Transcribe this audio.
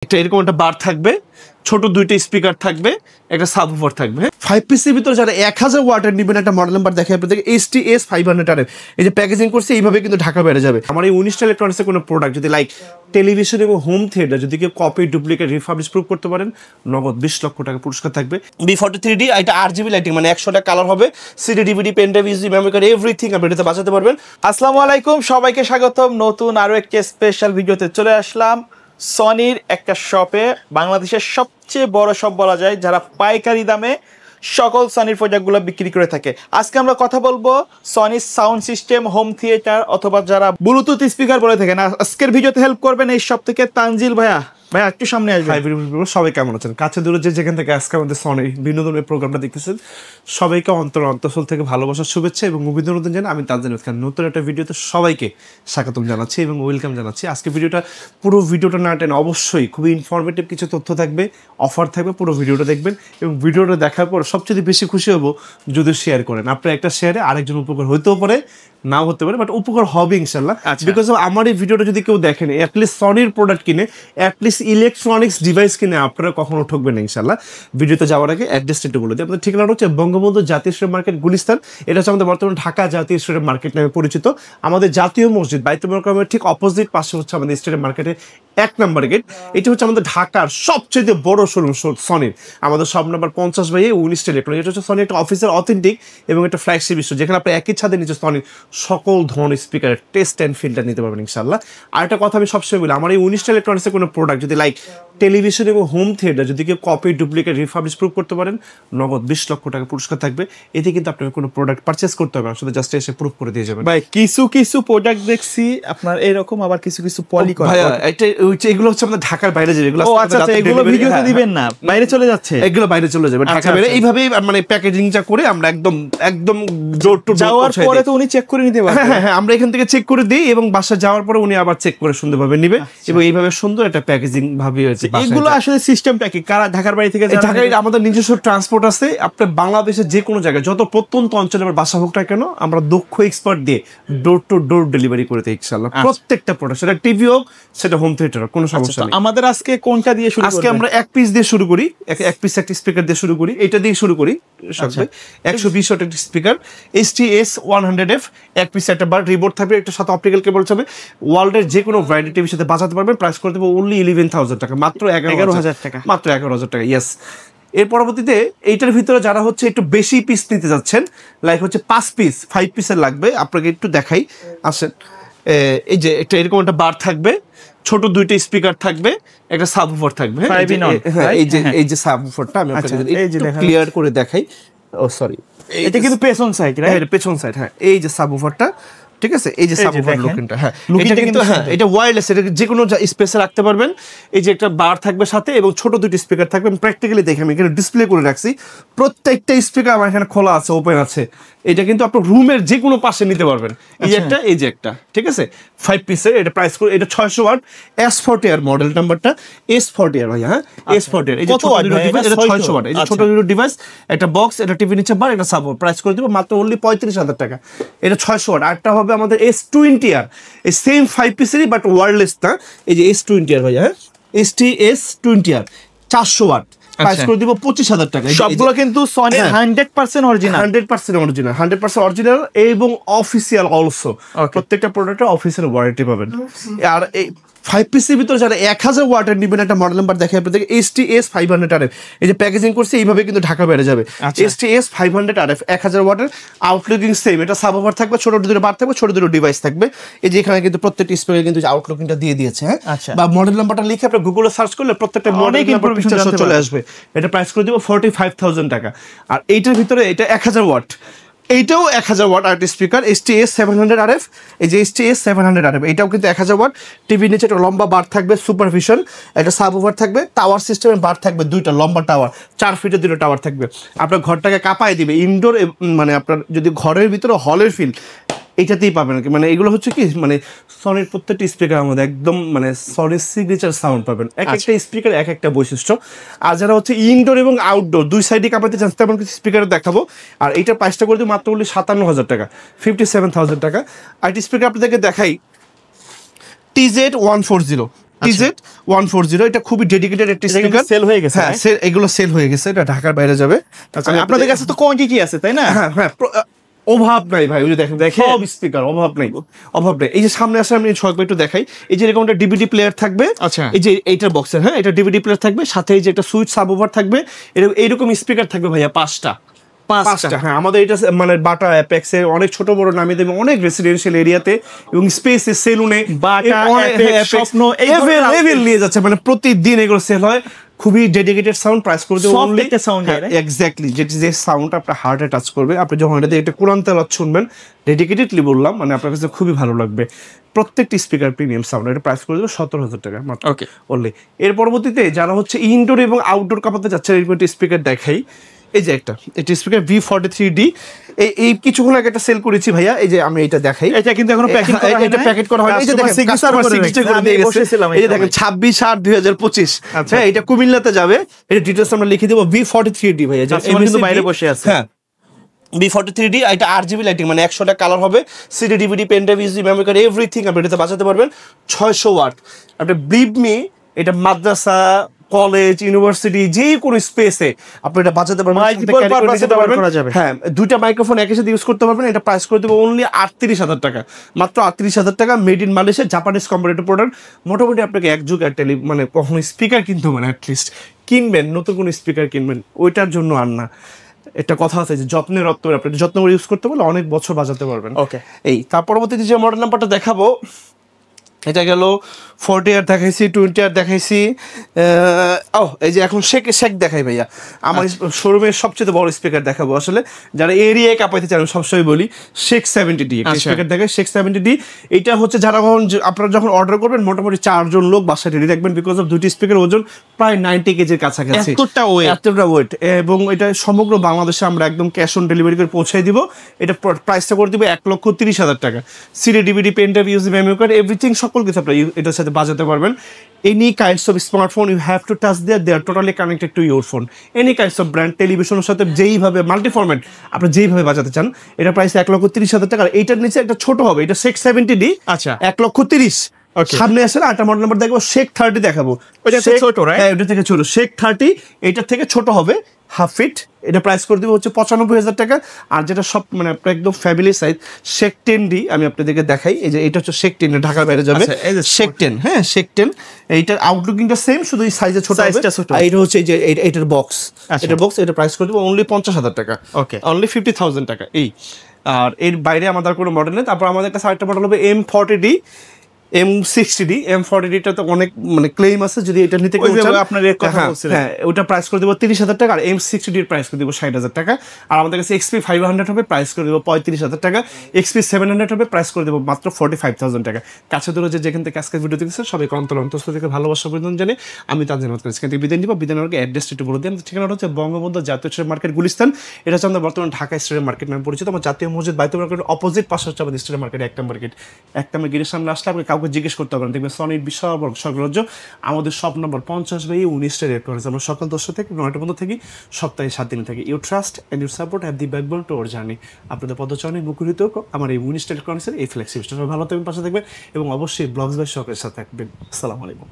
এরকম একটা বার থাকবে, ছোট দুইটা স্পিকার থাকবে, একটা সাবউফার থাকবে। 5 পিসের ভিতরে যারা 1000 ওয়াটের নেবেন একটা মডেল নাম্বার দেখে আপনাদেরকে STS 500 এই যে প্যাকেজিং করছে এইভাবে কিন্তু ঢাকা বেড়ে যাবে। আমার এই 19টা ইলেকট্রনিক্সের কোনো প্রোডাক্ট যদি লাইক টেলিভিশন এবং হোম থিয়েটার যদি কেউ কপি ডুপ্লিকেট রিফার্বিশ প্রুভ করতে পারেন, নগদ 20 লক্ষ টাকা পুরস্কার থাকবে। B43D এটা 8GB লাইটিং, মানে 100টা কালার হবে, CD DVD pen drive USB memory card everything আপনি এটাতে বাঁচাতে পারবেন। আসসালামু আলাইকুম, সবাইকে স্বাগতম নতুন আরো একটি স্পেশাল ভিডিওতে। চলে আসলাম সনির একটা শপে, বাংলাদেশের সবচেয়ে বড় শপ বলা যায়, যারা পাইকারি দামে সকল সনির প্রোডাক্টগুলো বিক্রি করে থাকে। আজকে আমরা কথা বলবো সনির সাউন্ড সিস্টেম, হোম থিয়েটার অথবা যারা ব্লুটুথ স্পিকার বলে থাকেন। আজকের ভিডিওতে হেল্প করবেন এই শপ থেকে তানজিল ভাইয়া। ভাইয়া একটু সামনে আসবেন। সবাই কেমন আছেন? কাছে দূরে যেখান থেকে আজকে আমাদের সনি বিনোদনের প্রোগ্রামটা দেখতেছেন, সবাইকে অন্তঃস্থল থেকে ভালোবাসার শুভেচ্ছা এবং অভিনন্দন জানাই। আমি তানজিল খান নতুন একটা ভিডিওতে সবাইকে স্বাগতম জানাচ্ছি এবং ওয়েলকাম জানাচ্ছি। আজকে পুরো ভিডিওটা না টেনে অবশ্যই খুবই ইনফরমেটিভ কিছু তথ্য থাকবে, অফার থাকবে, পুরো ভিডিওটা দেখবেন এবং ভিডিওটা দেখার পর সবচেয়ে বেশি খুশি হবো যদি শেয়ার করেন। আপনার একটা শেয়ারে আরেকজন উপকার হতেও পারে, নাও হতে পারে, বাট উপকার হবে ইনশাল্লাহ। বিকজ আমার এই ভিডিওটা যদি কেউ দেখেন, অ্যাটলিস্ট সনির প্রোডাক্ট কিনে, অ্যাটলিস্ট ইলেকট্রনিক্স ডিভাইস কিনে আপনারা কখনো ঠকবেন না ইনশাল্লাহ। ভিডিওতে যাওয়ার আগে অ্যাড্রেসটা একটু বলে দিই। আপনাদের ঠিকানা হচ্ছে বঙ্গবন্ধু জাতীয় স্টেডিয়াম মার্কেট, গুলিস্তান। এটা হচ্ছে আমাদের বর্তমানে ঢাকা জাতীয় স্টেডিয়াম মার্কেট নামে পরিচিত। আমাদের জাতীয় মসজিদ বাইতুল মোকাররমের ঠিক অপোজিট পাশে হচ্ছে আমাদের স্টেডিয়াম মার্কেটের 1 নম্বর গেট। এটা হচ্ছে আমাদের ঢাকার সবচেয়ে বড় শোরুম সনির। আমাদের সব নাম্বার 50/19 ইলেকট্রনিক্স। এটা হচ্ছে সনির একটা অফিসিয়াল অথেন্টিক এবং একটা ফ্ল্যাগশিপ স্টোর, যেখানে আপনি একই ছাদের নিচে সনির সকল ধরনের স্পিকারের টেস্ট অ্যান্ড ফিল্টার নিতে পারবেন ইনশাল্লাহ। আর একটা কথা আমি সবসময় বলি, আমার এই 19টা ইলেকট্রনিক্সের কোনো প্রোডাক্ট যদি লাইক টেলিভিশন এবং হোম থিয়েটার যদি কেউ কপি ডুপ্লিকেট রিফার্বিশ প্রুভ করতে পারেন, নগদ 20 লক্ষ টাকা পুরস্কার থাকবে। এতে কিন্তু আপনাকে কোনো প্রোডাক্ট পারচেস করতে হবে, আসলে জাস্ট এসে প্রুভ করে দিয়ে যাবেন। ভাই কিছু প্রোডাক্ট দেখছি আপনার এরকম, আবার কিছু পলি করা। ভাই এগুলো হচ্ছে আমাদের ঢাকার বাইরে যে এগুলো। আচ্ছা, এগুলো ভিডিওতে দিবেন না, বাইরে চলে যাচ্ছে, এগুলো বাইরে চলে যাবে ঢাকা বাইরে। এইভাবেই মানে প্যাকেজিংটা করে আমরা একদম ডোর টু ডোর যাওয়ার পরে তো উনি চেক করে নিতে পারবেন। হ্যাঁ, আমরা এখান থেকে চেক করে দিই এবং বাসা যাওয়ার পরে উনি আবার চেক করে সুন্দরভাবে নিবে এবং এইভাবে সুন্দর একটা প্যাকেজিং ভাবে হয়েছে। এগুলো আসলে সিস্টেমটা কি? কারা ঢাকার বাড়ি থেকে? ঢাকায় আমাদের নিজস্ব ট্রান্সপোর্ট আছে। আপনি বাংলাদেশের যে কোনো জায়গায় যত প্রত্যন্ত অঞ্চলে আমার বাসা হোক না কেন, আমরা দক্ষ এক্সপার্ট দিয়ে ডোর টু ডোর ডেলিভারি করে দিই ইনশাআল্লাহ। প্রত্যেকটা প্রোডাক্ট, সেটা টিভি হোক, সেটা হোম থিয়েটার হোক, কোনো সমস্যা নেই। আমাদের আজকে কোনটা দিয়ে শুরু? আজকে আমরা এক পিস দিয়ে শুরু করি, এক পিস একটা স্পিকার দিয়ে শুরু করি। এটা দিয়ে শুরু করি। 120 ওয়াটের স্পিকার STS 100F, এক পিস একটা বার রিবোর্ড থাকবে, একটা সাথে অপটিক্যাল কেবল থাকবে। ওয়ার্ল্ডের যে কোনো ব্র্যান্ডের টিভির সাথে বাঁচাতে পারবেন। প্রাইস করে দেবো only 11,000 টাকা, মাত্র 11,000 টাকা, মাত্র 11,000 টাকা। ইয়েস। এর পরবর্তীতে এইটার ভিতরে যারা হচ্ছে একটু বেশি পিস নিতে যাচ্ছেন, লাইক হচ্ছে 5 পিসের লাগবে, আপনাকে একটু দেখাই। আসেন, এই যে একটা এরকম একটা বার থাকবে, ছোট দুইটা স্পিকার থাকবে, একটা সাবউফার থাকবে। এই যে সাবউফারটা আমি আপনাকে ক্লিয়ার করে দেখাই। ও সরি, এটা কিন্তু পেছন সাইড, রাইট? পেছন সাইড, হ্যাঁ। এই যে সাবউফারটা, ঠিক আছে, এই যে সাবউফার লুকিংটা, হ্যাঁ, এটা কিন্তু হ্যাঁ, এটা ওয়্যারলেস, এটা যে কোনো স্পেসে রাখতে পারবেন। এই যে একটা বার থাকবে সাথে এবং ছোট দুটো স্পিকার থাকবে। প্র্যাকটিক্যালি দেখে আমি এখানে ডিসপ্লে করে রাখছি, প্রত্যেকটা স্পিকার আমার এখানে খোলা আছে, ওপেন আছে। এটা কিন্তু আপনার রুমের যে কোনো পাশে নিতে পারবেন। এই একটা, এই যে একটা, ঠিক আছে, 5 পিসের। এটা প্রাইস করে, এটা 600 ওয়াট S40R মডেল নাম্বারটা, S40R ভাই, হ্যাঁ, S40R। এই যে ছোট দুটো ডিভাইস, এটা 600 ওয়াট। এই যে ছোট দুটো ডিভাইস, একটা বক্স, এটা টিভি নিচে বার, এটা সাবউফার। প্রাইস করে দেব মাত্র only 35,000 টাকা। এটা 600 ওয়াট। আরটা হবে আমাদের S20R, এই সেম 5 পিসেরই বাট ওয়্যারলেস না। এই যে S20R ভাই, হ্যাঁ, STS20R 400 ওয়াট। প্রাইস করে দিব 25,000 টাকা। সবগুলো কিন্তু সনি 100% অরিজিনাল, 100% অরিজিনাল এবং অফিসিয়াল অলসো। প্রত্যেকটা প্রোডাক্টে অফিসিয়াল ওয়ারেন্টি পাবেন। আর এই 5 পিসের ভিতরে যারা 1000 ওয়াটের নেবেন একটা মডেল নাম্বার দেখে আপনাদেরকে STS 500RF এই যে প্যাকেজিং করছে এইভাবে কিন্তু ঢাকা বেড়ে যাবে। STS 500RF 1000 ওয়াটের, আউটলুকিং সেম। এটা সাবউফার থাকবে, ছোট দুটো বার থাকবে, ছোট দুটো ডিভাইস থাকবে। এই যে এখানে কিন্তু প্রত্যেকটা স্পিকারে কিন্তু আউটলুকিংটা দিয়ে দিয়েছে, হ্যাঁ। বা মডেল নাম্বারটা লিখে আপনি গুগলে সার্চ করলে প্রত্যেকটা মডেল নাম্বার চলে আসবে। এটা প্রাইস করে দিব 45,000 টাকা। আর এইটার ভিতরে এটা 1000 ওয়াট, এইটাও 1000 watt art speaker STS 700RF। এই যে STS 700RF এটাও কিন্তু 1000 ওয়াট। টিভির নিচে একটা লম্বা বার থাকবে, সুপারভিশন, একটা সাবউফার থাকবে, টাওয়ার সিস্টেমের বার থাকবে, দুইটা লম্বা টাওয়ার, 4 ফিটের দুটো টাওয়ার থাকবে। আপনার ঘরটাকে কাঁপায় দিবে, ইনডোর, মানে আপনার যদি ঘরের ভিতরে হলের ফিল এইটাতেই পাবেন আর কি। মানে এগুলো হচ্ছে কি, মানে সনির প্রত্যেকটা স্পিকার আমাদের একদম মানে সনির সিগনেচার সাউন্ড পাবেন। এক একটা স্পিকার এক একটা বৈশিষ্ট্য। আর যারা হচ্ছে ইনডোর এবং আউটডোর দুই সাইডে কাঁপাতে চান, তেমন কিছু স্পিকার দেখাবো। আর এইটার প্রাইসটা করে দিই মাত্র 57,000 টাকা, 57,000 টাকা। আর স্পিকার আপনাদেরকে দেখাই TZ140, TZ 140, এটা খুবই ডেডিকেটেড একটা স্পিকার, সেল হয়ে গেছে। হ্যাঁ এগুলো সেল হয়ে গেছে, এটা ঢাকার বাইরে যাবে। আচ্ছা, আপনাদের কাছে তো কোয়ান্টিটি আছে তাই না? হ্যাঁ হ্যাঁ, অভাব নাই ভাই, ওই যে দেখেন সব স্পিকার, অভাব নাই, অভাব নাই। এই যে সামনে আসলে আমি সবাইকে একটু দেখাই, এই যে এরকম একটা ডিভিডি প্লেয়ার থাকবে, আচ্ছা, এই যে এইটার বক্সের, হ্যাঁ এটা ডিভিডি প্লেয়ার থাকবে, সাথে এই যে একটা সুইচ সাবওুফার থাকবে, এইরকম স্পিকার থাকবে ভাইয়া 5টা। হ্যাঁ আমাদের এটা মানে বাটা অ্যাপেক্সে অনেক ছোট বড় নামে দেবে, অনেক রেসিডেন্সিয়াল এরিয়াতে এবং স্পেসে সেলুনে বাটা স্বপ্ন লেভেল নিয়ে যাচ্ছে, মানে প্রতিদিন এগুলো সেল হয়। খুবই ডেডিকেটেড সাউন্ড, প্রাইস করে দেবো অনলি সাউন্ড, এক্স্যাক্টলি যে সাউন্ড আপনার হার্টে টাচ করবে, আপনি যখন এটা দিয়ে একটা কোরআন তেলাওয়াত শুনবেন, ডেডিকেটেডলি বললাম, মানে আপনার কাছে খুবই ভালো লাগবে। প্রত্যেকটি স্পিকার প্রিমিয়াম সাউন্ড, এটা প্রাইস করে দেবো 17,000 টাকা মাত্র। ওকে, অনলি। এর পরবর্তীতে যারা হচ্ছে ইনডোর এবং আউটডোর কাপাতে যাচ্ছে, এরকম একটা স্পিকার দেখাই। এই যে একটা এটা স্পিকার V43D, এই কিছুক্ষণ আগে একটা সেল করেছি ভাইয়া, এই যে আমি এটা দেখাই, এটা কিন্তু এখনো প্যাকেট করা হয়নি, এটা প্যাকেট করা হয়নি, এই যে দেখেন কাস্টমার সিগনেচার করে দিয়ে গেছে, এই যে দেখেন 26/8/2025, হ্যাঁ এটা কুমিল্লাতে যাবে, এটা ডিটেইলস আমরা লিখে দেব। V43D ভাইয়া, যে কিন্তু বাইরে বসে আছে, হ্যাঁ V43D, এটা RGB লাইটিং, মানে 100টা কালার হবে, CD DVD pen drive USB memory card everything আপনি এটাতে বাজাতে পারবেন। 600 ওয়াট, আপনি বিলিভ মি, এটা মাদ্রাসা, কলেজ, ইউনিভার্সিটি, যে কোনো স্পেসে আপনি এটা বাজাতে পারবেন, হ্যাঁ দুইটা মাইক্রোফোন একই সাথে ইউজ করতে পারবেন। এটা প্রাইস করে দেবো অনলি 38,000 টাকা, মাত্র 38,000 টাকা, মেড ইন মালয়েশিয়া, জাপানিজ কোম্পানির প্রোডাক্ট। মোটামুটি আপনাকে এক যুগ আর মানে কখনো স্পিকার কিনতে হবে না, অ্যাটলিস্ট কিনবেন, নতুন কোনো স্পিকার কিনবেন, ওইটার জন্য আর না। একটা কথা আছে যে যত্নের রত্ন, আপনি যত্ন করে ইউজ করতে পারলে অনেক বছর বাজাতে পারবেন। ওকে, এই তার পরবর্তীতে যে মডেল নাম্বারটা দেখাবো, এটা গেল 40 আর দেখাইছি, 20 আর দেখাইছি, এই যে এখন শেখ দেখাই ভাইয়া, আমার শোরুমের সবচেয়ে বড় স্পিকার দেখাবো আসলে, যারা এরিয়ায় কাঁপাইতে চান, সবসময় বলি শেখ 70D একটা স্পিকার দেখায়, শেখ 70D। এটা হচ্ছে যারা আপনারা যখন অর্ডার করবেন, মোটামুটি 4 জন লোক বাসায় রেডি রাখবেন, বিকজ অফ দুটি স্পিকার ওজন প্রায় 90 কেজির কাছাকাছি, এতটা ওয়েট, এবং এটা সমগ্র বাংলাদেশে আমরা একদম ক্যাশ অন ডেলিভারি করে পৌঁছাই দিব। এটা প্রাইসটা করে দিব 1,30,000 টাকা, CD DVD pen drive USB memory card everything সকল কিছু আপনি এটার সাথে বাজাতে পারবেন। Any kinds of smartphone you have to touch there, they are totally connected to your phone. Any kinds of brand, টেলিভিশনের সাথে যেইভাবে মাল্টি ফরম্যাট আপনি যেইভাবে বাজাতে চান, এটা প্রাইস 1,30,000 টাকা। এইটার নিচে একটা ছোট হবে, এটা শেখ 70D, আচ্ছা 1,30,000। সামনে আসলে 8টা মডেল নাম্বার দেখাবো, শেখ 30 দেখাবো, ওইটা ছোট, হ্যাঁ ওটা থেকে ছোট, শেখ 30, এইটার থেকে ছোট হবে, হাফ ফিট, এটা প্রাইস করে দিব হচ্ছে 95,000 টাকা। আর যেটা সব মানে আপনার একদম ফ্যামিলি সাইজ, শেখ 10D আমি আপনাদেরকে দেখাই, এই যে এটা হচ্ছে শেখ 10, ঢাকার বাইরে যাবে, শেখ 10, হ্যাঁ শেখ 10। এইটার আউটলুকিংটা সেম, শুধু এই সাইজে ছোট হবে, আর এটা হচ্ছে এই যে এটার বক্স, এটা প্রাইস করে দিব অনলি 50,000 টাকা, ওকে অনলি 50,000 টাকা এই। আর এর বাইরে আমাদের কোনো মডেল নেই। তারপর আমাদের কাছে আরেকটা মডেল হবে M40D, M60D। M40Dটা তো অনেক মানে ক্লেম আছে, যদি এটা নিতে আপনার হ্যাঁ ওটা প্রাইস করে দেবো 30,000 টাকা, আর M60D এর প্রাইস করে দেবো 60,000 টাকা। আর আমাদের কাছে XP 500 হবে, প্রাইস করে দেবো 35,000 টাকা। XP 700 হবে, প্রাইস করে দেবো মাত্র 45,000 টাকা। কাছে দূরে যেখান থেকে আজকের ভিডিও দেখছেন সবাইকে অন্তঃস্থ থেকে ভালোবাসা অভিনন্দন জানিয়ে আমি তানজিম আহমেদ এখান থেকে বিদায় নিব। বিদায় নেওয়ার অ্যাড্রেসটা একটু বলে দিই। আমাদের ঠিকানাটা হচ্ছে বঙ্গবন্ধু জাতীয় স্টেডিয়াম মার্কেট, গুলিস্তান। এটা হচ্ছে আমাদের বর্তমানে ঢাকা স্টেডিয়াম মার্কেট নামে পরিচিত। আমার জাতীয় মসজিদ বাইতুল মার্কেটের অপোজিট পাশে হচ্ছে আমাদের স্টেডিয়াম মার্কেট, এক নম্বর গেট। এক নম্বর গেটের সামনে আসলে আপনি কাউকে জিজ্ঞেস করতে পারেন, দেখবেন সনির বিশাল বড় সাম্রাজ্য। আমাদের শপ নম্বর 50/19 রেস্টুরেন্ট। আমরা সকাল 10টা থেকে 9টা পর্যন্ত থাকি, সপ্তাহে 7 দিন থাকি। You trust and you support have the backbone to our journey. আপনাদের পদচারণে মুখরিত আমার এই 19 রেস্টুরেন্টের এই ফ্লেক্সিবিলিটি। ভালো থাকবেন, পাশে থাকবেন এবং অবশ্যই ব্লগস বাই শখের সাথে থাকবেন। আসসালামু আলাইকুম।